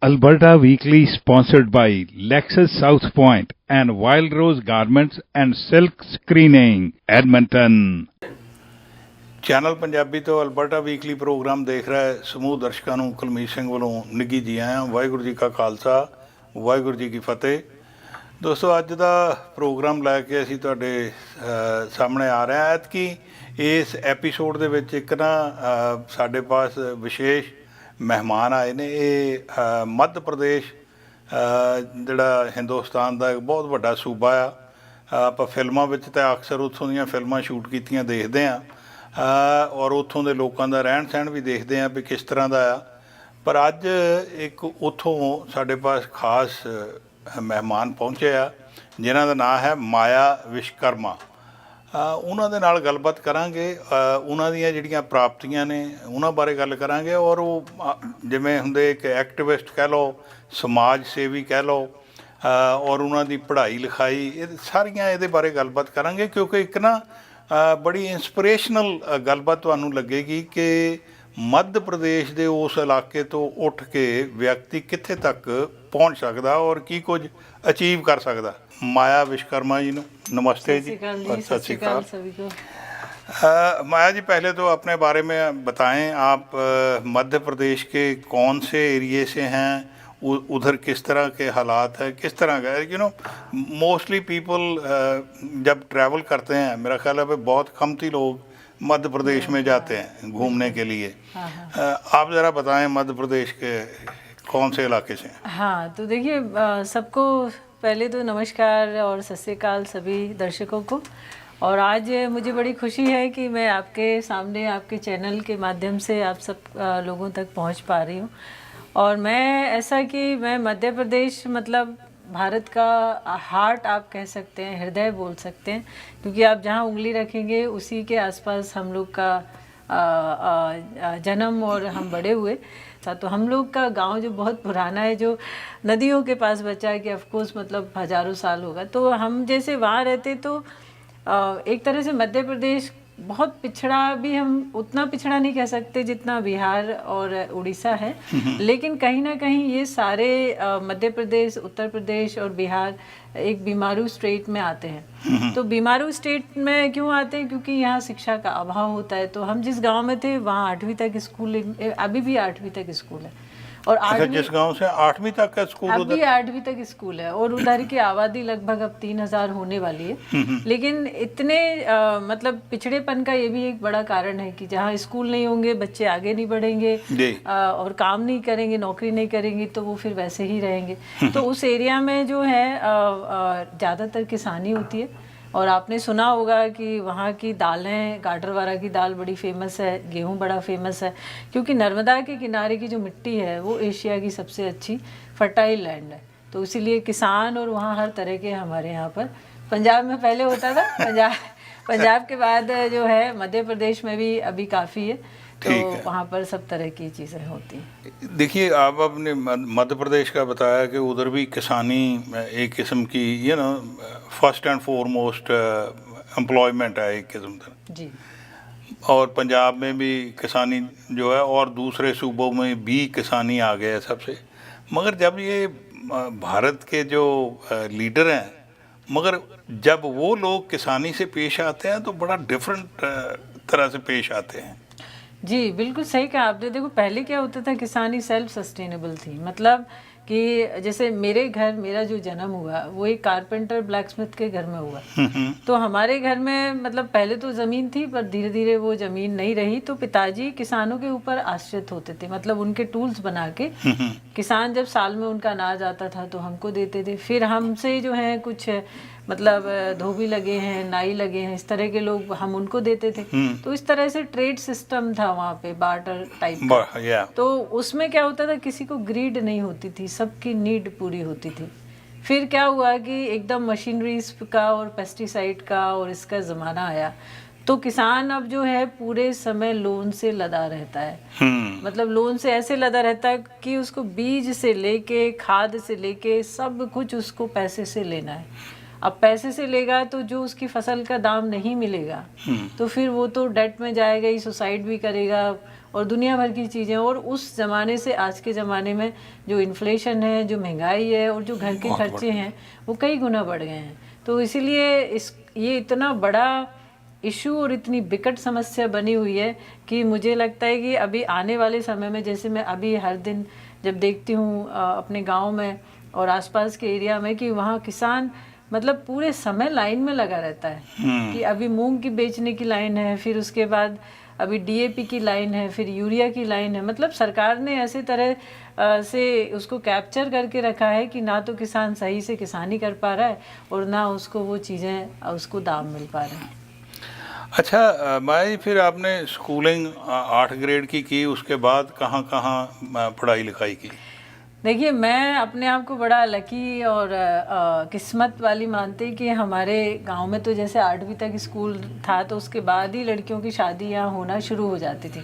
Alberta Weekly sponsored by Lexus South Point and Wild Rose Garments and Silk Screening, Edmonton. Channel Punjabi ਤੋਂ Alberta weekly programme ਦੇਖ ਰਿਹਾ ਸਮੂਹ ਦਰਸ਼ਕਾਂ ਨੂੰ ਕੁਲਮੀਤ ਸਿੰਘ ਵੱਲੋਂ ਨਿੱਘੀ ਜੀ ਆਇਆਂ। ਵਾਹਿਗੁਰੂ ਜੀ ਕਾ ਖਾਲਸਾ, ਵਾਹਿਗੁਰੂ ਜੀ ਕੀ ਫਤਿਹ। ਦੋਸਤੋ, ਅੱਜ ਦਾ ਪ੍ਰੋਗਰਾਮ ਲੈ ਕੇ ਅਸੀਂ ਤੁਹਾਡੇ ਸਾਹਮਣੇ ਆ ਰਹੇ ਹਾਂ। ਐਤਕੀ ਇਸ ਐਪੀਸੋਡ ਦੇ ਵਿੱਚ ਇੱਕ ਨਾ ਸਾਡੇ ਪਾਸ ਵਿਸ਼ੇਸ਼ ਮਹਿਮਾਨ ਆਏ ਨੇ। ਇਹ ਮੱਧ ਪ੍ਰਦੇਸ਼ ਜਿਹੜਾ ਹਿੰਦੁਸਤਾਨ ਦਾ ਇੱਕ ਬਹੁਤ ਵੱਡਾ ਸੂਬਾ ਆ। ਆਪਾਂ ਫਿਲਮਾਂ ਵਿੱਚ ਤਾਂ ਅਕਸਰ ਉੱਥੋਂ ਦੀਆਂ ਫਿਲਮਾਂ ਸ਼ੂਟ ਕੀਤੀਆਂ ਦੇਖਦੇ ਹਾਂ ਔਰ ਉੱਥੋਂ ਦੇ ਲੋਕਾਂ ਦਾ ਰਹਿਣ ਸਹਿਣ ਵੀ ਦੇਖਦੇ ਹਾਂ ਵੀ ਕਿਸ ਤਰ੍ਹਾਂ ਦਾ ਆ। ਪਰ ਅੱਜ ਇੱਕ ਉੱਥੋਂ ਸਾਡੇ ਪਾਸ ਖਾਸ ਮਹਿਮਾਨ ਪਹੁੰਚੇ ਆ ਜਿਨ੍ਹਾਂ ਦਾ ਨਾਂ ਹੈ ਮਾਇਆ ਵਿਸ਼ਵਕਰਮਾ। ਉਹਨਾਂ ਦੇ ਨਾਲ ਗੱਲਬਾਤ ਕਰਾਂਗੇ, ਉਹਨਾਂ ਦੀਆਂ ਜਿਹੜੀਆਂ ਪ੍ਰਾਪਤੀਆਂ ਨੇ ਉਹਨਾਂ ਬਾਰੇ ਗੱਲ ਕਰਾਂਗੇ ਔਰ ਉਹ ਜਿਵੇਂ ਹੁੰਦੇ ਇੱਕ ਐਕਟਿਵਿਸਟ ਕਹਿ ਲਓ, ਸਮਾਜ ਸੇਵੀ ਕਹਿ ਲਓ, ਔਰ ਉਹਨਾਂ ਦੀ ਪੜ੍ਹਾਈ ਲਿਖਾਈ, ਇਹ ਸਾਰੀਆਂ ਇਹਦੇ ਬਾਰੇ ਗੱਲਬਾਤ ਕਰਾਂਗੇ। ਕਿਉਂਕਿ ਇੱਕ ਨਾ ਬੜੀ ਇੰਸਪੀਰੇਸ਼ਨਲ ਗੱਲਬਾਤ ਤੁਹਾਨੂੰ ਲੱਗੇਗੀ ਕਿ ਮੱਧ ਪ੍ਰਦੇਸ਼ ਦੇ ਉਸ ਇਲਾਕੇ ਤੋਂ ਉੱਠ ਕੇ ਵਿਅਕਤੀ ਕਿੱਥੇ ਤੱਕ ਪਹੁੰਚ ਸਕਦਾ ਔਰ ਕੀ ਕੁਝ ਅਚੀਵ कर सकता। माया विश्वकर्मा जी ਨੂੰ नमस्ते जी। सत श्री अकाल सभी को। माया जी, पहले तो अपने बारे में बताएं, आप मध्य प्रदेश के कौन से एरिए से हैं, उधर किस तरह के हालात है, किस तरह का है। मोस्टली पीपल जब ट्रैवल करते हैं, मेरा ख्याल है बहुत कमती लोग मध्य प्रदेश में जाते हैं घूमने के लिए। आप ज़रा बताएं मध्य प्रदेश के कौन से इलाके से? हाँ, तो देखिए, सबको पहले तो नमस्कार और सत श्री अकाल सभी दर्शकों को। और आज मुझे बड़ी खुशी है कि मैं आपके सामने आपके चैनल के माध्यम से आप सब लोगों तक पहुंच पा रही हूं। और मैं ऐसा कि मैं मध्य प्रदेश मतलब भारत का हार्ट आप कह सकते हैं, हृदय बोल सकते हैं, क्योंकि आप जहां उंगली रखेंगे उसी के आसपास हम लोग का जन्म और हम बड़े हुए। तो हम लोग का गांव जो बहुत पुराना है, जो नदियों के पास बचा है, कि ऑफ कोर्स मतलब हज़ारों साल होगा। तो हम जैसे वहाँ रहते तो एक तरह से मध्य प्रदेश बहुत पिछड़ा भी, हम उतना पिछड़ा नहीं कह सकते जितना बिहार और उड़ीसा है, लेकिन कहीं ना कहीं ये सारे मध्य प्रदेश, उत्तर प्रदेश और बिहार एक बीमारू स्टेट में आते हैं। तो बीमारू स्टेट में क्यों आते हैं? क्योंकि यहाँ शिक्षा का अभाव होता है। तो हम जिस गांव में थे वहाँ 8वीं तक स्कूल, अभी भी 8वीं तक स्कूल है। और जिस गांव से 8वीं तक का स्कूल, अभी 8वीं तक स्कूल है और उधर की आबादी लगभग अब 3000 होने वाली है। लेकिन इतने मतलब पिछड़ेपन का ये भी एक बड़ा कारण है कि जहाँ स्कूल नहीं होंगे बच्चे आगे नहीं बढ़ेंगे और काम नहीं करेंगे, नौकरी नहीं करेंगे, तो वो फिर वैसे ही रहेंगे। तो उस एरिया में जो है ज़्यादातर किसानी होती है। और आपने सुना होगा कि वहाँ की दालें, गाडरवारा की दाल बड़ी फेमस है, गेहूँ बड़ा फेमस है, क्योंकि नर्मदा के किनारे की जो मिट्टी है वो एशिया की सबसे अच्छी फर्टाइल लैंड है। तो इसीलिए किसान और वहाँ हर तरह के हमारे यहाँ पर, पंजाब में पहले होता था, पंजाब के बाद जो है मध्य प्रदेश में भी अभी काफ़ी है, तो वहाँ पर सब तरह की चीज़ें होती हैं। देखिए, आप अपने मध्य प्रदेश का बताया कि उधर भी किसानी एक किस्म की फर्स्ट एंड फॉरमोस्ट एम्प्लॉयमेंट है एक किस्म का जी। और पंजाब में भी किसानी जो है और दूसरे सूबों में भी किसानी आ गया है सबसे। मगर जब ये भारत के जो लीडर हैं, मगर जब वो लोग किसानी से पेश आते हैं तो बड़ा डिफरेंट तरह से पेश आते हैं। जी, बिल्कुल सही कहा आपने। देखो, पहले क्या होता था, किसानी सेल्फ सस्टेनेबल थी। मतलब कि जैसे मेरा जो जन्म हुआ वो एक कारपेंटर ब्लैक स्मिथ के घर में हुआ। तो हमारे घर में मतलब पहले तो ज़मीन थी, पर धीरे धीरे वो ज़मीन नहीं रही। तो पिताजी किसानों के ऊपर आश्रित होते थे, मतलब उनके टूल्स बना के किसान जब साल में उनका अनाज आता था तो हमको देते थे। फिर हमसे जो है कुछ मतलब धोबी लगे हैं, नाई लगे हैं, इस तरह के लोग, हम उनको देते थे। तो इस तरह से ट्रेड सिस्टम था वहाँ पे, बार्टर टाइप का। तो उसमें क्या होता था, किसी को ग्रीड नहीं होती थी, सबकी नीड पूरी होती थी। फिर क्या हुआ कि एकदम मशीनरीज का और पेस्टिसाइड का और इसका ज़माना आया, तो किसान अब जो है पूरे समय लोन से लदा रहता है। मतलब लोन से ऐसे लदा रहता है कि उसको बीज से लेके, खाद से लेके, सब कुछ उसको पैसे से लेना है। अब पैसे से लेगा तो जो उसकी फसल का दाम नहीं मिलेगा तो फिर वो तो डेट में जाएगा ही, सुसाइड भी करेगा, और दुनिया भर की चीज़ें, और उस ज़माने से आज के ज़माने में जो इन्फ्लेशन है, जो महंगाई है और जो घर के खर्चे हैं वो कई गुना बढ़ गए हैं। तो इसीलिए ये इतना बड़ा इशू और इतनी विकट समस्या बनी हुई है कि मुझे लगता है कि अभी आने वाले समय में, जैसे मैं अभी हर दिन जब देखती हूँ अपने गांव में और आसपास के एरिया में, कि वहाँ किसान मतलब पूरे समय लाइन में लगा रहता है कि अभी मूंग की बेचने की लाइन है, फिर उसके बाद अभी डीएपी की लाइन है, फिर यूरिया की लाइन है। मतलब सरकार ने ऐसे तरह से उसको कैप्चर करके रखा है कि ना तो किसान सही से किसानी कर पा रहा है और ना उसको वो चीज़ें उसको दाम मिल पा रहे हैं। अच्छा माई, फिर आपने स्कूलिंग 8 ग्रेड की, उसके बाद कहाँ कहाँ पढ़ाई लिखाई की? देखिए, मैं अपने आप को बड़ा लकी और किस्मत वाली मानती कि हमारे गांव में तो जैसे 8वीं तक स्कूल था, तो उसके बाद ही लड़कियों की शादियां होना शुरू हो जाती थी।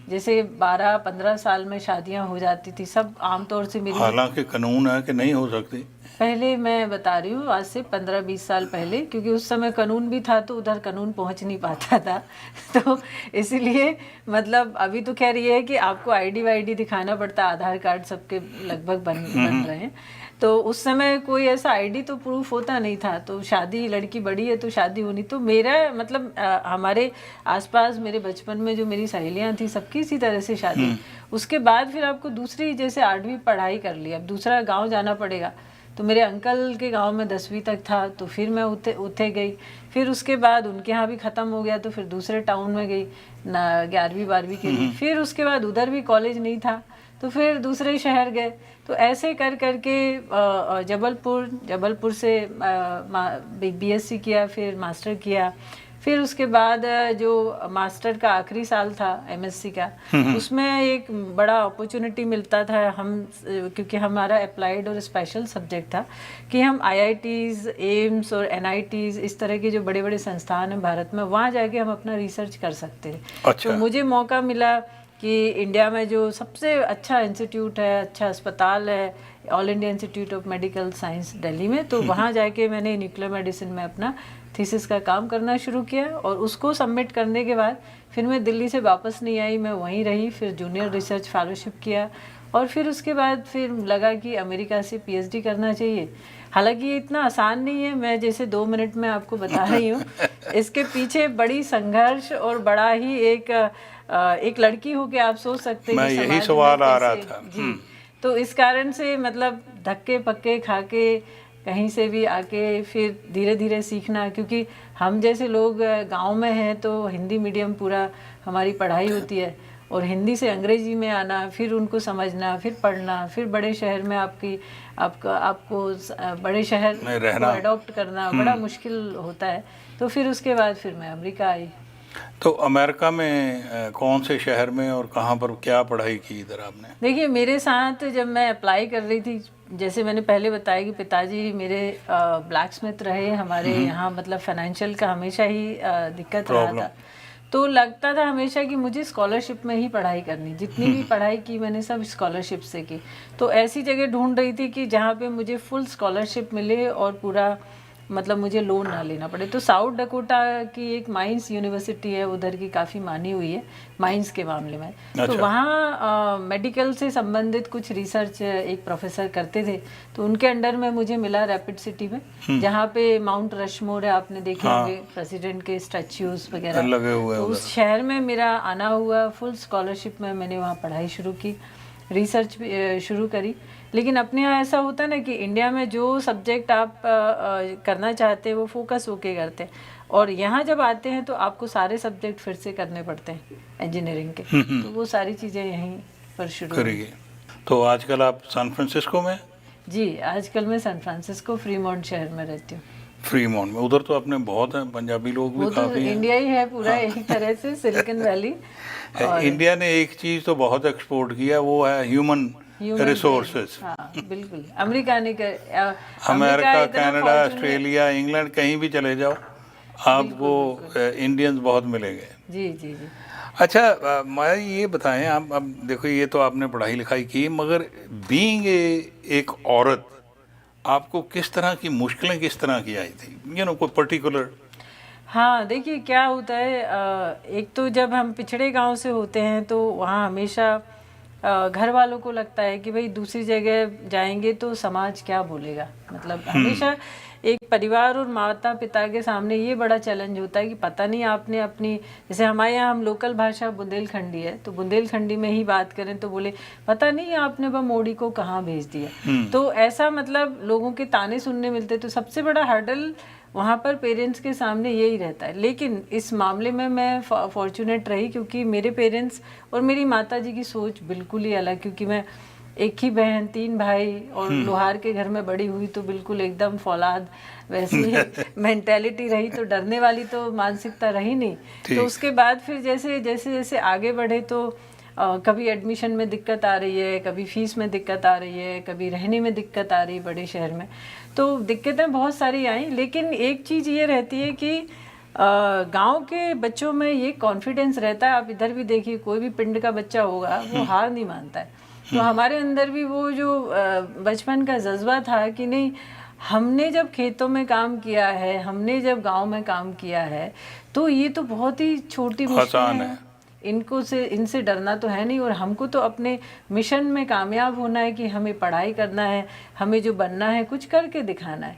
जैसे 12-15 साल में शादियां हो जाती थी सब आमतौर से। मेरी हालांकि कानून है कि नहीं हो सकती। पहले मैं बता रही हूँ, आज से 15-20 साल पहले, क्योंकि उस समय कानून भी था तो उधर कानून पहुँच नहीं पाता था तो इसीलिए मतलब अभी तो खैर ये है कि आपको आईडी वाईडी दिखाना पड़ता, आधार कार्ड सबके लगभग बन रहे हैं। तो उस समय कोई ऐसा आईडी तो प्रूफ होता नहीं था, तो शादी, लड़की बड़ी है तो शादी होनी। तो मेरा मतलब हमारे आसपास मेरे बचपन में जो मेरी सहेलियां थी सबकी इसी तरह से शादी। उसके बाद फिर आपको दूसरी, जैसे 8वीं पढ़ाई कर ली, अब दूसरा गाँव जाना पड़ेगा। तो मेरे अंकल के गांव में 10वीं तक था, तो फिर मैं उठे गई। फिर उसके बाद उनके यहाँ भी ख़त्म हो गया, तो फिर दूसरे टाउन में गई ना 11वीं-12वीं के लिए। फिर उसके बाद उधर भी कॉलेज नहीं था, तो फिर दूसरे शहर गए। तो ऐसे कर करके जबलपुर से बीएससी किया, फिर मास्टर किया। फिर उसके बाद जो मास्टर का आखिरी साल था एमएससी का, उसमें एक बड़ा अपॉर्चुनिटी मिलता था क्योंकि हमारा अप्लाइड और स्पेशल सब्जेक्ट था कि हम आईआईटीज, एम्स और एनआईटीज, इस तरह के जो बड़े बड़े संस्थान हैं भारत में, वहाँ जाके हम अपना रिसर्च कर सकते थे। अच्छा। तो मुझे मौका मिला कि इंडिया में जो सबसे अच्छा इंस्टीट्यूट है, अच्छा अस्पताल है, all India institute of medical science Delhi में, तो वहाँ जाके मैंने न्यूक्लियर मेडिसिन में अपना थीसिस का काम करना शुरू किया। और उसको सबमिट करने के बाद फिर मैं दिल्ली से वापस नहीं आई, मैं वहीं रही। फिर जूनियर रिसर्च फेलोशिप किया और फिर उसके बाद फिर लगा कि अमेरिका से पीएचडी करना चाहिए। हालांकि ये इतना आसान नहीं है, मैं जैसे 2 मिनट में आपको बता रही हूँ। इसके पीछे बड़ी संघर्ष और बड़ा ही एक लड़की हो के आप सोच सकते हैं, यही सवाल आ रहा था जी। तो इस कारण से मतलब धक्के पक्के खा के कहीं से भी आके फिर धीरे धीरे सीखना, क्योंकि हम जैसे लोग गांव में हैं तो हिंदी मीडियम पूरा हमारी पढ़ाई होती है, और हिंदी से अंग्रेजी में आना, फिर उनको समझना, फिर पढ़ना, फिर बड़े शहर में आपको बड़े शहर को अडॉप्ट करना बड़ा मुश्किल होता है। तो फिर उसके बाद फिर मैं अमेरिका आई। तो अमेरिका में कौन से शहर में और कहाँ पर क्या पढ़ाई की इधर आपने? देखिए, मेरे साथ जब मैं अप्लाई कर रही थी, जैसे मैंने पहले बताया कि पिताजी मेरे ब्लैक स्मिथ रहे हमारे यहाँ, मतलब फाइनेंशियल का हमेशा ही दिक्कत रहा था। तो लगता था हमेशा कि मुझे स्कॉलरशिप में ही पढ़ाई करनी, जितनी भी पढ़ाई की मैंने सब स्कॉलरशिप से की। तो ऐसी जगह ढूंढ रही थी कि जहाँ पे मुझे फुल स्कॉलरशिप मिले और पूरा मतलब मुझे लोन ना लेना पड़े। तो साउथ डकोटा की एक माइंस यूनिवर्सिटी है, उधर की काफ़ी मानी हुई है माइंस के मामले में। अच्छा। तो वहाँ मेडिकल से संबंधित कुछ रिसर्च एक प्रोफेसर करते थे, तो उनके अंडर में मुझे मिला रैपिड सिटी में, जहाँ पे माउंट रशमोर है, आपने देखे होंगे, प्रेसिडेंट के स्टैच्यूज वगैरह लगे हुए। तो उस शहर में मेरा आना हुआ, फुल स्कॉलरशिप में मैंने वहाँ पढ़ाई शुरू की, रिसर्च शुरू करी। लेकिन अपने यहाँ ऐसा होता है ना कि इंडिया में जो सब्जेक्ट आप करना चाहते हैं वो फोकस होके करते हैं, और यहाँ जब आते हैं तो आपको सारे सब्जेक्ट फिर से करने पड़ते हैं इंजीनियरिंग के। तो वो सारी चीज़ें यहीं पर शुरू करेंगे। तो आजकल आप सैन फ्रांसिस्को में? जी, आजकल मैं सैन फ्रांसिस्को फ्रीमॉन्ट शहर में रहती हूँ। फ्रीमॉन्ट में उधर तो अपने बहुत हैं पंजाबी लोग भी, काफ़ी हैं। इंडिया ही है पूरा, एक तरह से सिलिकॉन वैली। इंडिया ने एक चीज़ तो बहुत एक्सपोर्ट किया, वो है ह्यूमन रिसोर्सेज। हाँ, बिल्कुल। अमेरिका, कनाडा, ऑस्ट्रेलिया, इंग्लैंड, कहीं भी चले जाओ आपको इंडियंस बहुत मिलेंगे। जी जी जी। अच्छा मैं ये बताएं, आप अब देखो, ये तो आपने पढ़ाई लिखाई की, मगर बीइंग एक औरत आपको किस तरह की मुश्किलें किस तरह की आई थी? कोई पर्टिकुलर? हाँ, देखिए क्या होता है, एक तो जब हम पिछड़े गांव से होते हैं तो वहाँ हमेशा घर वालों को लगता है कि भाई दूसरी जगह जाएंगे तो समाज क्या बोलेगा। मतलब हमेशा एक परिवार और माता पिता के सामने ये बड़ा चैलेंज होता है कि पता नहीं आपने अपनी, जैसे हमारे यहाँ हम लोकल भाषा बुंदेलखंडी है, तो बुंदेलखंडी में ही बात करें तो बोले पता नहीं आपने वह मोड़ी को कहाँ भेज दिया। तो ऐसा मतलब लोगों के ताने सुनने मिलते। तो सबसे बड़ा हर्डल वहाँ पर पेरेंट्स के सामने यही रहता है। लेकिन इस मामले में मैं फॉर्चुनेट रही क्योंकि मेरे पेरेंट्स और मेरी माता जी की सोच बिल्कुल ही अलग, क्योंकि मैं एक ही बहन 3 भाई और लोहार के घर में बड़ी हुई, तो बिल्कुल एकदम फौलाद वैसी मेंटेलिटी रही, तो डरने वाली तो मानसिकता रही नहीं। तो उसके बाद फिर जैसे जैसे जैसे आगे बढ़े तो कभी एडमिशन में दिक्कत आ रही है, कभी फीस में दिक्कत आ रही है, कभी रहने में दिक्कत आ रही है बड़े शहर में। तो दिक्कतें बहुत सारी आई, लेकिन एक चीज़ ये रहती है कि गांव के बच्चों में ये कॉन्फिडेंस रहता है। आप इधर भी देखिए, कोई भी पिंड का बच्चा होगा वो हार नहीं मानता है। तो हमारे अंदर भी वो जो बचपन का जज्बा था कि नहीं, हमने जब खेतों में काम किया है, हमने जब गांव में काम किया है, तो ये तो बहुत ही छोटी मुश्किल है, इनसे डरना तो है नहीं। और हमको तो अपने मिशन में कामयाब होना है कि हमें पढ़ाई करना है, हमें जो बनना है कुछ करके दिखाना है।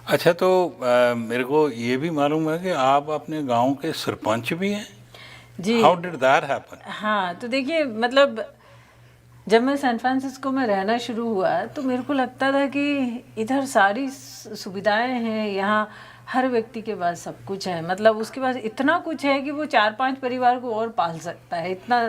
अच्छा, तो मेरे को ये भी मालूम है कि आप अपने गांव के सरपंच भी हैं जी। How did that happen? हाँ, तो देखिए मतलब जब मैं सैन फ्रांसिस्को में रहना शुरू हुआ तो मेरे को लगता था कि इधर सारी सुविधाएं हैं, यहाँ हर व्यक्ति के पास सब कुछ है। मतलब उसके पास इतना कुछ है कि वो 4-5 परिवार को और पाल सकता है, इतना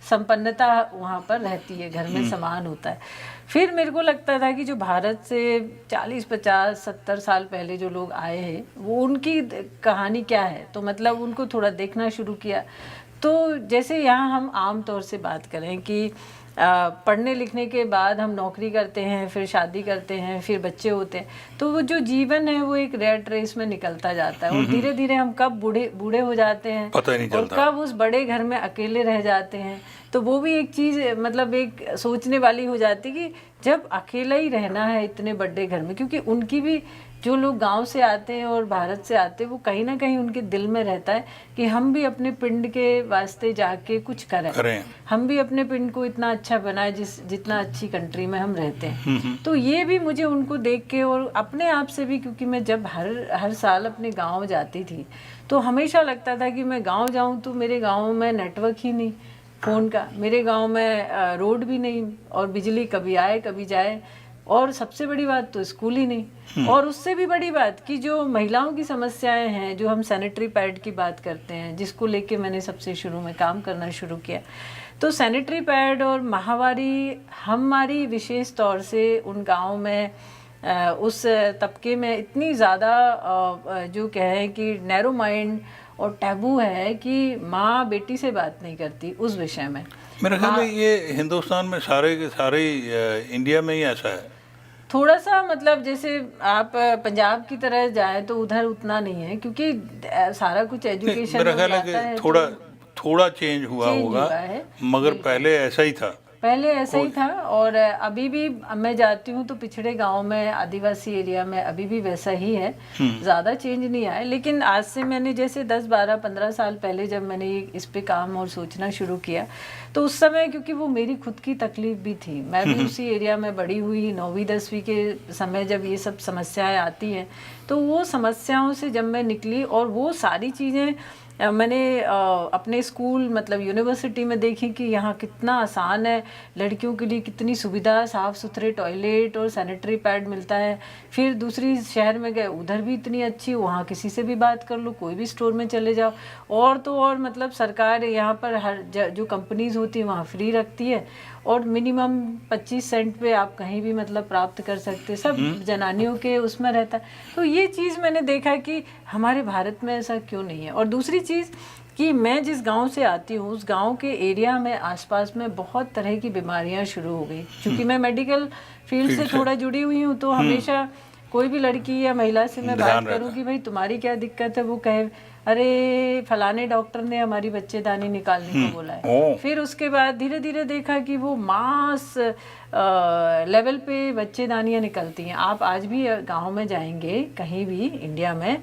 संपन्नता वहाँ पर रहती है, घर में सामान होता है। फिर मेरे को लगता था कि जो भारत से 40, 50, 70 साल पहले जो लोग आए हैं वो उनकी कहानी क्या है, तो मतलब उनको थोड़ा देखना शुरू किया। तो जैसे यहाँ हम आम तौर से बात करें कि पढ़ने लिखने के बाद हम नौकरी करते हैं, फिर शादी करते हैं, फिर बच्चे होते हैं, तो वो जो जीवन है वो एक रेट रेस में निकलता जाता है और धीरे धीरे हम कब बूढ़े हो जाते हैं पता ही नहीं चलता, और कब उस बड़े घर में अकेले रह जाते हैं। तो वो भी एक चीज़ मतलब एक सोचने वाली हो जाती कि जब अकेला ही रहना है इतने बड़े घर में, क्योंकि उनकी भी जो लोग गांव से आते हैं और भारत से आते हैं वो कहीं ना कहीं उनके दिल में रहता है कि हम भी अपने पिंड के वास्ते जाके कुछ करें। हम भी अपने पिंड को इतना अच्छा बनाए जितना अच्छी कंट्री में हम रहते हैं। तो ये भी मुझे उनको देख के और अपने आप से भी, क्योंकि मैं जब हर साल अपने गाँव जाती थी तो हमेशा लगता था कि मैं गाँव जाऊँ तो मेरे गाँव में नेटवर्क ही नहीं फ़ोन का, मेरे गाँव में रोड भी नहीं और बिजली कभी आए कभी जाए, और सबसे बड़ी बात तो स्कूल ही नहीं। और उससे भी बड़ी बात कि जो महिलाओं की समस्याएं हैं, जो हम सैनिटरी पैड की बात करते हैं, जिसको लेके मैंने सबसे शुरू में काम करना शुरू किया, तो सैनिटरी पैड और माहवारी हमारी विशेष तौर से उन गाँव में उस तबके में इतनी ज़्यादा जो कहें कि नैरो माइंड और टैबू है कि माँ बेटी से बात नहीं करती उस विषय में। मेरे ख्याल में ये हिंदुस्तान में सारे के सारे इंडिया में ही ऐसा है। थोड़ा सा मतलब जैसे आप पंजाब की तरह जाए तो उधर उतना नहीं है, क्योंकि सारा कुछ एजुकेशन मेरा ख्याल है कि थोड़ा चेंज हुआ होगा, मगर पहले ऐसा ही था। पहले ऐसा ही था और अभी भी मैं जाती हूँ तो पिछड़े गांव में आदिवासी एरिया में अभी भी वैसा ही है, ज़्यादा चेंज नहीं आया। लेकिन आज से मैंने जैसे 10, 12, 15 साल पहले जब मैंने इस पे काम और सोचना शुरू किया तो उस समय क्योंकि वो मेरी खुद की तकलीफ भी थी, मैं भी उसी एरिया में बड़ी हुई। 9वीं 10वीं के समय जब ये सब समस्याएं आती हैं तो वो समस्याओं से जब मैं निकली और वो सारी चीज़ें मैंने अपने स्कूल मतलब यूनिवर्सिटी में देखी कि यहाँ कितना आसान है, लड़कियों के लिए कितनी सुविधा, साफ़ सुथरे टॉयलेट और सैनिटरी पैड मिलता है। फिर दूसरी शहर में गए, उधर भी इतनी अच्छी, वहाँ किसी से भी बात कर लो, कोई भी स्टोर में चले जाओ, और तो और मतलब सरकार यहाँ पर हर जो कंपनीज़ होती है वहाँ फ्री रखती है और मिनिमम 25 सेंट पे आप कहीं भी मतलब प्राप्त कर सकते, सब जनानियों के उसमें रहता है। तो ये चीज़ मैंने देखा कि हमारे भारत में ऐसा क्यों नहीं है। और दूसरी चीज़ कि मैं जिस गांव से आती हूँ उस गांव के एरिया में आसपास में बहुत तरह की बीमारियां शुरू हो गई। क्योंकि मैं मेडिकल फील्ड से थोड़ा जुड़ी हुई हूँ तो हमेशा कोई भी लड़की या महिला से मैं बात करूँ कि भाई तुम्हारी क्या दिक्कत है, वो कहे अरे फलाने डॉक्टर ने हमारी बच्चेदानी निकालने को बोला है। फिर उसके बाद धीरे धीरे देखा कि वो मास लेवल पे बच्चेदानियाँ निकलती हैं। आप आज भी गांव में जाएंगे कहीं भी इंडिया में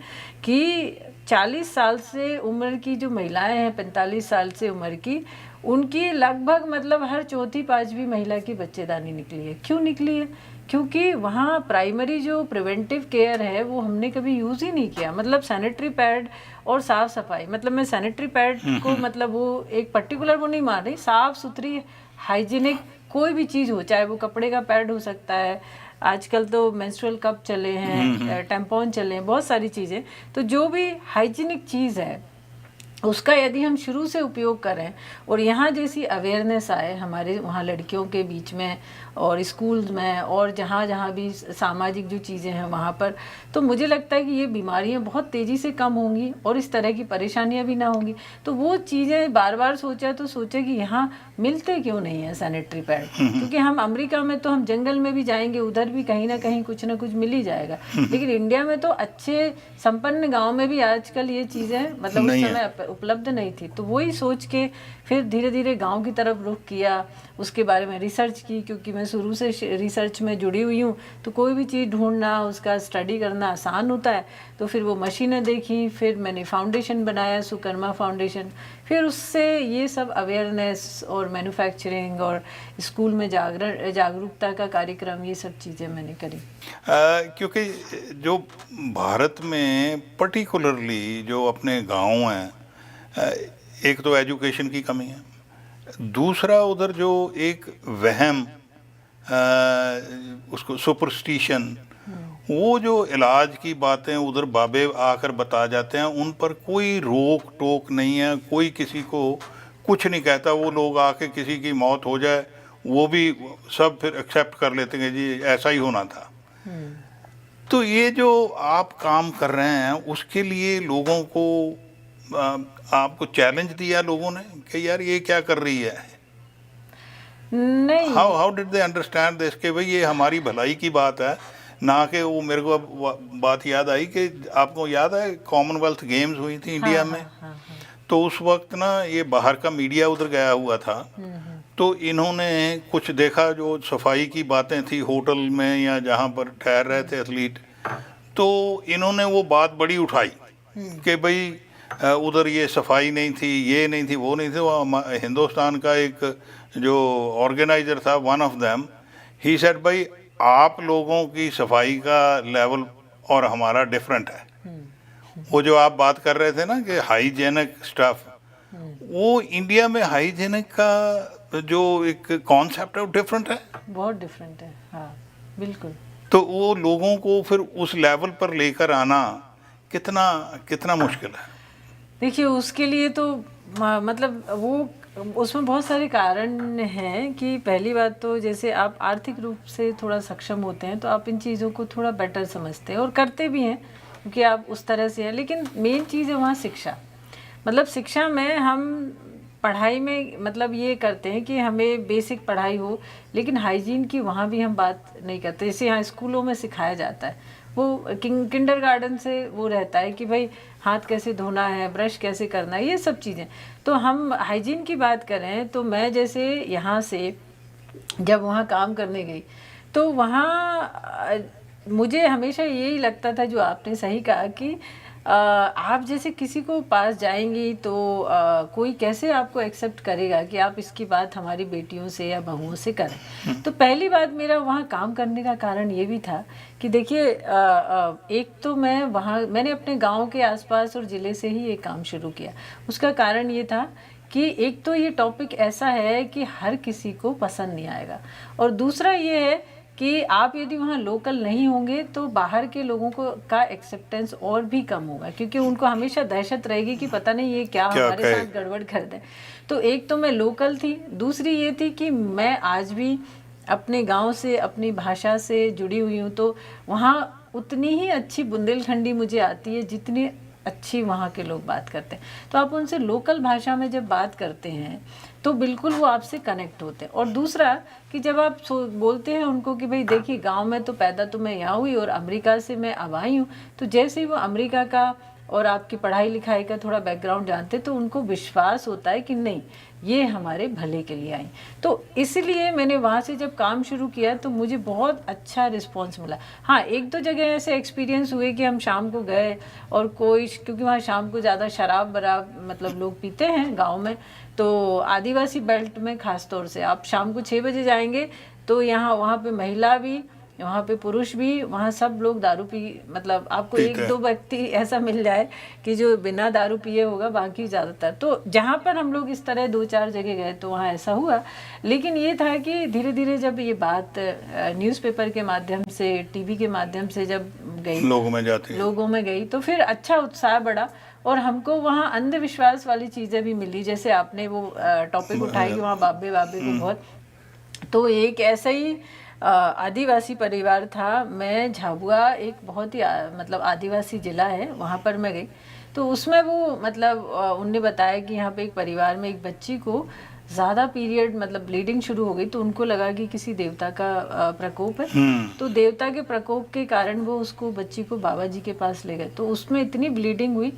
कि 40 साल से उम्र की जो महिलाएं हैं, 45 साल से उम्र की, उनकी लगभग मतलब हर चौथी पांचवी महिला की बच्चेदानी निकली है। क्यों निकली है? क्योंकि वहाँ प्राइमरी जो प्रिवेंटिव केयर है वो हमने कभी यूज़ ही नहीं किया। मतलब सैनिटरी पैड और साफ़ सफाई, मतलब मैं सैनिटरी पैड को मतलब वो एक पर्टिकुलर वो नहीं मान रही, साफ़ सुथरी हाइजीनिक कोई भी चीज़ हो, चाहे वो कपड़े का पैड हो सकता है, आजकल तो मेंस्ट्रुअल कप चले हैं, टैम्पॉन चले हैं, बहुत सारी चीज़ें। तो जो भी हाइजीनिक चीज़ है उसका यदि हम शुरू से उपयोग करें और यहाँ जैसी अवेयरनेस आए हमारे वहाँ लड़कियों के बीच में और स्कूल्स में और जहाँ जहाँ भी सामाजिक जो चीज़ें हैं वहाँ पर, तो मुझे लगता है कि ये बीमारियाँ बहुत तेज़ी से कम होंगी और इस तरह की परेशानियाँ भी ना होंगी। तो वो चीज़ें बार बार सोचा तो सोचे कि यहाँ मिलते क्यों नहीं है सैनिटरी पैड, क्योंकि हम अमेरिका में तो हम जंगल में भी जाएंगे, उधर भी कहीं ना कहीं कुछ ना कुछ मिल ही जाएगा, लेकिन इंडिया में तो अच्छे संपन्न गाँव में भी आजकल ये चीज़ें मतलब उस समय उपलब्ध नहीं थी। तो वही सोच के फिर धीरे धीरे गांव की तरफ रुख किया, उसके बारे में रिसर्च की, क्योंकि मैं शुरू से रिसर्च में जुड़ी हुई हूँ, तो कोई भी चीज़ ढूंढना उसका स्टडी करना आसान होता है। तो फिर वो मशीनें देखी, फिर मैंने फाउंडेशन बनाया, सुकर्मा फाउंडेशन, फिर उससे ये सब अवेयरनेस और मैन्युफैक्चरिंग और स्कूल में जागरूकता का कार्यक्रम, ये सब चीज़ें मैंने करी। क्योंकि जो भारत में पर्टिकुलरली जो अपने गांव हैं, एक तो एजुकेशन की कमी है, दूसरा उधर जो एक वहम उसको सुपरस्टिशन, वो जो इलाज की बातें उधर बाबे आकर बता जाते हैं, उन पर कोई रोक टोक नहीं है, कोई किसी को कुछ नहीं कहता। वो लोग आके किसी की मौत हो जाए वो भी सब फिर एक्सेप्ट कर लेते हैं जी ऐसा ही होना था। तो ये जो आप काम कर रहे हैं उसके लिए लोगों को आपको चैलेंज दिया लोगों ने कि यार ये क्या कर रही है? नहीं, how did they understand this कि भाई ये हमारी भलाई की बात है, ना कि वो मेरे को बात याद आई कि आपको याद है कॉमनवेल्थ गेम्स हुई थी इंडिया में, तो उस वक्त ना ये बाहर का मीडिया उधर गया हुआ था, तो इन्होंने कुछ देखा जो सफाई की बातें थी होटल में या जहाँ पर ठहर रहे थे एथलीट, तो इन्होंने वो बात बड़ी उठाई कि भाई उधर ये सफाई नहीं थी, ये नहीं थी, वो नहीं थी। वो हिंदुस्तान का एक जो ऑर्गेनाइजर था, one of them, he said भाई आप लोगों की सफाई का लेवल और हमारा डिफरेंट है। वो जो आप बात कर रहे थे ना कि हाइजेनिक स्टफ, वो इंडिया में हाइजेनिक का जो एक कॉन्सेप्ट है वो डिफरेंट है, बहुत डिफरेंट है। हाँ बिल्कुल। तो वो लोगों को फिर उस लेवल पर लेकर आना कितना कितना मुश्किल है? देखिए उसके लिए तो मतलब वो उसमें बहुत सारे कारण हैं कि पहली बात तो जैसे आप आर्थिक रूप से थोड़ा सक्षम होते हैं तो आप इन चीज़ों को थोड़ा बेटर समझते हैं और करते भी हैं क्योंकि आप उस तरह से हैं। लेकिन मेन चीज़ है वहाँ शिक्षा। मतलब शिक्षा में हम पढ़ाई में मतलब ये करते हैं कि हमें बेसिक पढ़ाई हो, लेकिन हाइजीन की वहाँ भी हम बात नहीं करते। जैसे यहाँ स्कूलों में सिखाया जाता है, वो किंडरगार्टन से वो रहता है कि भाई हाथ कैसे धोना है, ब्रश कैसे करना है, ये सब चीज़ें। तो हम हाइजीन की बात करें तो मैं जैसे यहाँ से जब वहाँ काम करने गई तो वहाँ मुझे हमेशा यही लगता था, जो आपने सही कहा कि आप जैसे किसी को पास जाएंगी तो कोई कैसे आपको एक्सेप्ट करेगा कि आप इसकी बात हमारी बेटियों से या बहुओं से करें। तो पहली बात मेरा वहाँ काम करने का कारण ये भी था कि देखिए एक तो मैं वहाँ मैंने अपने गांव के आसपास और ज़िले से ही ये काम शुरू किया। उसका कारण ये था कि एक तो ये टॉपिक ऐसा है कि हर किसी को पसंद नहीं आएगा, और दूसरा ये है कि आप यदि वहाँ लोकल नहीं होंगे तो बाहर के लोगों को का एक्सेप्टेंस और भी कम होगा, क्योंकि उनको हमेशा दहशत रहेगी कि पता नहीं ये क्या हमारे साथ गड़बड़ कर दे। तो एक तो मैं लोकल थी, दूसरी ये थी कि मैं आज भी अपने गांव से अपनी भाषा से जुड़ी हुई हूँ, तो वहाँ उतनी ही अच्छी बुंदेलखंडी मुझे आती है जितनी अच्छी वहाँ के लोग बात करते हैं। तो आप उनसे लोकल भाषा में जब बात करते हैं तो बिल्कुल वो आपसे कनेक्ट होते हैं। और दूसरा कि जब आप बोलते हैं उनको कि भाई देखिए गांव में तो पैदा तो मैं यहाँ हुई और अमेरिका से मैं अब आई हूँ, तो जैसे ही वो अमेरिका का और आपकी पढ़ाई लिखाई का थोड़ा बैकग्राउंड जानते हैं तो उनको विश्वास होता है कि नहीं ये हमारे भले के लिए आई। तो इसलिए मैंने वहाँ से जब काम शुरू किया तो मुझे बहुत अच्छा रिस्पांस मिला। हाँ, एक दो जगह ऐसे एक्सपीरियंस हुए कि हम शाम को गए और कोई, क्योंकि वहाँ शाम को ज़्यादा शराब वराब मतलब लोग पीते हैं गांव में, तो आदिवासी बेल्ट में ख़ास तौर से आप शाम को 6 बजे जाएंगे तो यहाँ वहाँ पे महिला भी, वहाँ पे पुरुष भी, वहाँ सब लोग दारू पी, मतलब आपको एक दो व्यक्ति ऐसा मिल जाए कि जो बिना दारू पिए होगा, बाकी ज़्यादातर। तो जहाँ पर हम लोग इस तरह 2-4 जगह गए तो वहाँ ऐसा हुआ। लेकिन ये था कि धीरे धीरे जब ये बात न्यूज़पेपर के माध्यम से, टीवी के माध्यम से जब गई, लोगों में गई तो फिर अच्छा उत्साह बढ़ा और हमको वहाँ अंधविश्वास वाली चीज़ें भी मिली। जैसे आपने वो टॉपिक उठाई कि वहाँ बाबे बाबे को बहुत, तो एक ऐसा ही आदिवासी परिवार था। मैं झाबुआ एक बहुत ही मतलब आदिवासी ज़िला है, वहाँ पर मैं गई तो उसमें वो मतलब उनने बताया कि यहाँ पे एक परिवार में एक बच्ची को ज़्यादा पीरियड मतलब ब्लीडिंग शुरू हो गई तो उनको लगा कि किसी देवता का प्रकोप है। तो देवता के प्रकोप के कारण वो उसको बच्ची को बाबा जी के पास ले गए। तो उसमें इतनी ब्लीडिंग हुई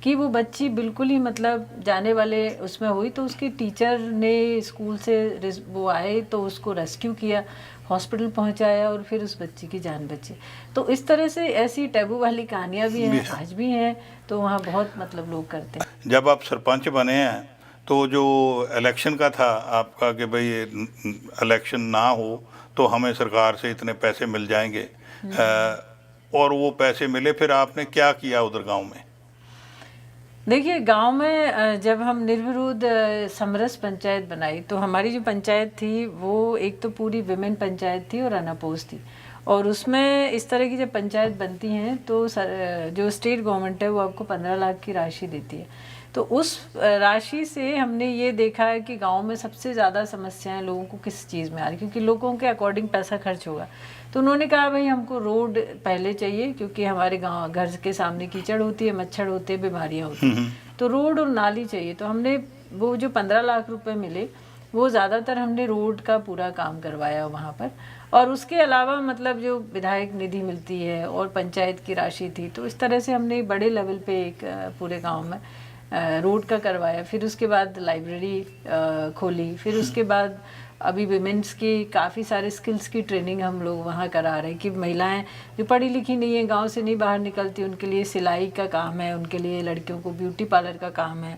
कि वो बच्ची बिल्कुल ही मतलब जाने वाले उसमें हुई। तो उसके टीचर ने स्कूल से वो आए तो उसको रेस्क्यू किया, हॉस्पिटल पहुंचाया और फिर उस बच्ची की जान बची। तो इस तरह से ऐसी टैबू वाली कहानियां भी हैं, आज भी हैं। तो वहाँ बहुत मतलब लोग करते हैं। जब आप सरपंच बने हैं तो जो इलेक्शन का था आपका कि भाई इलेक्शन ना हो तो हमें सरकार से इतने पैसे मिल जाएंगे, और वो पैसे मिले, फिर आपने क्या किया उधर गांव में? देखिए, गांव में जब हम निर्विरोध समरस पंचायत बनाई तो हमारी जो पंचायत थी वो एक तो पूरी विमेन पंचायत थी और अनअपोज थी। और उसमें इस तरह की जब पंचायत बनती हैं तो जो स्टेट गवर्नमेंट है वो आपको 15 लाख की राशि देती है। तो उस राशि से हमने ये देखा है कि गांव में सबसे ज़्यादा समस्याएं लोगों को किस चीज़ में आ रही, क्योंकि लोगों के अकॉर्डिंग पैसा खर्च होगा। तो उन्होंने कहा भाई हमको रोड पहले चाहिए, क्योंकि हमारे गांव घर के सामने कीचड़ होती है, मच्छर होते हैं, बीमारियां होती हैं, तो रोड और नाली चाहिए। तो हमने वो जो 15 लाख रुपए मिले वो ज़्यादातर हमने रोड का पूरा काम करवाया वहाँ पर। और उसके अलावा मतलब जो विधायक निधि मिलती है और पंचायत की राशि थी, तो इस तरह से हमने बड़े लेवल पे एक पूरे गाँव में रोड का करवाया। फिर उसके बाद लाइब्रेरी खोली। फिर उसके बाद अभी विमेंस की काफ़ी सारे स्किल्स की ट्रेनिंग हम लोग वहाँ करा रहे हैं कि महिलाएं जो पढ़ी लिखी नहीं है, गांव से नहीं बाहर निकलती, उनके लिए सिलाई का काम है, उनके लिए लड़कियों को ब्यूटी पार्लर का काम है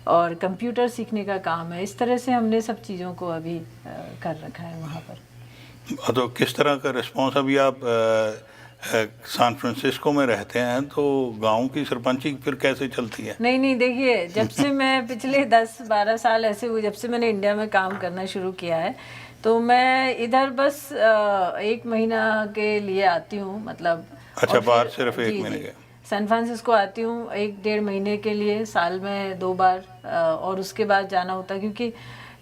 और कंप्यूटर सीखने का काम है। इस तरह से हमने सब चीज़ों को अभी कर रखा है वहाँ पर। तो किस तरह का रिस्पॉन्स? अभी आप सैन फ्रांसिस्को में रहते हैं तो गांव की सरपंची फिर कैसे चलती है? नहीं, देखिए, जब से मैं पिछले 10-12 साल ऐसे हुए, जब से मैंने इंडिया में काम करना शुरू किया है तो मैं इधर बस 1 महीना के लिए आती हूँ, मतलब। अच्छा, बाहर सिर्फ 1 महीने के? सैन फ्रांसिस्को आती हूँ 1-1.5 महीने के लिए, साल में 2 बार, और उसके बाद जाना होता है। क्योंकि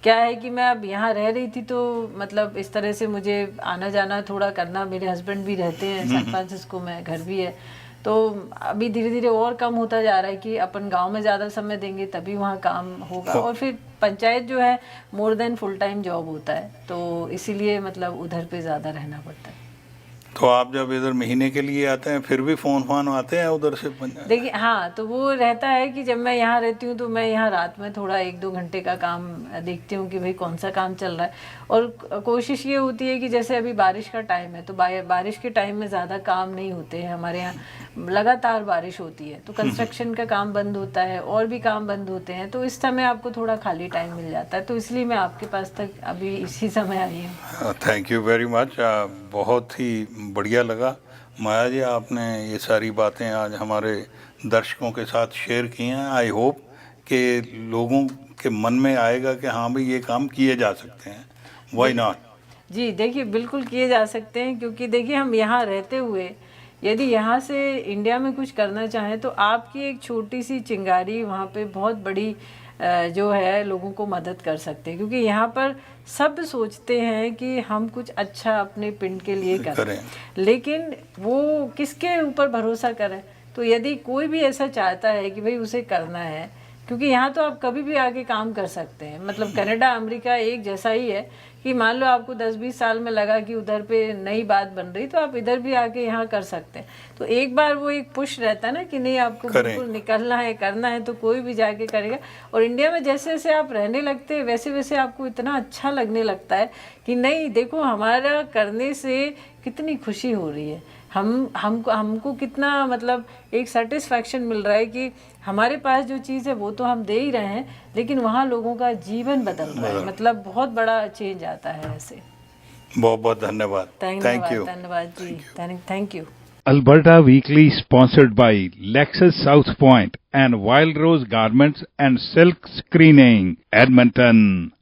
क्या है कि मैं अब यहाँ रह रही थी तो मतलब इस तरह से मुझे आना जाना थोड़ा करना, मेरे हस्बैंड भी रहते हैं सैन फ्रांसिस्को में, घर भी है। तो अभी धीरे धीरे और कम होता जा रहा है कि अपन गांव में ज़्यादा समय देंगे तभी वहाँ काम होगा। और फिर पंचायत जो है more than full time job होता है, तो इसीलिए मतलब उधर पे ज़्यादा रहना पड़ता है। तो आप जब इधर महीने के लिए आते हैं फिर भी फ़ोन आते हैं उधर से? देखिए, हाँ, तो वो रहता है कि जब मैं यहाँ रहती हूँ तो मैं यहाँ रात में थोड़ा 1-2 घंटे का काम देखती हूँ कि भाई कौन सा काम चल रहा है। और कोशिश ये होती है कि जैसे अभी बारिश का टाइम है तो बारिश के टाइम में ज़्यादा काम नहीं होते हैं हमारे यहाँ, लगातार बारिश होती है तो कंस्ट्रक्शन का काम बंद होता है और भी काम बंद होते हैं, तो इस समय आपको थोड़ा खाली टाइम मिल जाता है। तो इसलिए मैं आपके पास तक अभी इसी समय आई हूँ। थैंक यू वेरी मच, बहुत ही बढ़िया लगा माया जी, आपने ये सारी बातें आज हमारे दर्शकों के साथ शेयर की हैं। आई होप कि लोगों के मन में आएगा कि हाँ भाई ये काम किए जा सकते हैं, व्हाई नॉट? जी, देखिए, बिल्कुल किए जा सकते हैं, क्योंकि देखिए हम यहाँ रहते हुए यदि यहाँ से इंडिया में कुछ करना चाहें तो आपकी एक छोटी सी चिंगारी वहाँ पे बहुत बड़ी जो है लोगों को मदद कर सकते हैं। क्योंकि यहाँ पर सब सोचते हैं कि हम कुछ अच्छा अपने पिंड के लिए करें, लेकिन वो किसके ऊपर भरोसा करें? तो यदि कोई भी ऐसा चाहता है कि भाई उसे करना है, क्योंकि यहाँ तो आप कभी भी आके काम कर सकते हैं, मतलब कनाडा अमेरिका एक जैसा ही है कि मान लो आपको 10-20 साल में लगा कि उधर पे नई बात बन रही, तो आप इधर भी आके यहाँ कर सकते हैं। तो एक बार वो एक पुश रहता है ना कि नहीं आपको बिल्कुल निकलना है, करना है, तो कोई भी जाके करेगा। और इंडिया में जैसे जैसे आप रहने लगते हैं वैसे वैसे आपको इतना अच्छा लगने लगता है कि नहीं देखो हमारा करने से कितनी खुशी हो रही है, हमको कितना मतलब एक सेटिस्फैक्शन मिल रहा है कि हमारे पास जो चीज़ है वो तो हम दे ही रहे हैं, लेकिन वहाँ लोगों का जीवन बदल रहा है, मतलब बहुत बड़ा चेंज आता है ऐसे। बहुत बहुत धन्यवाद। Thank you. धन्यवाद जी, thank you. Alberta Weekly sponsored by Lexus South Point and Wild Rose Garments and Silk Screening, Edmonton.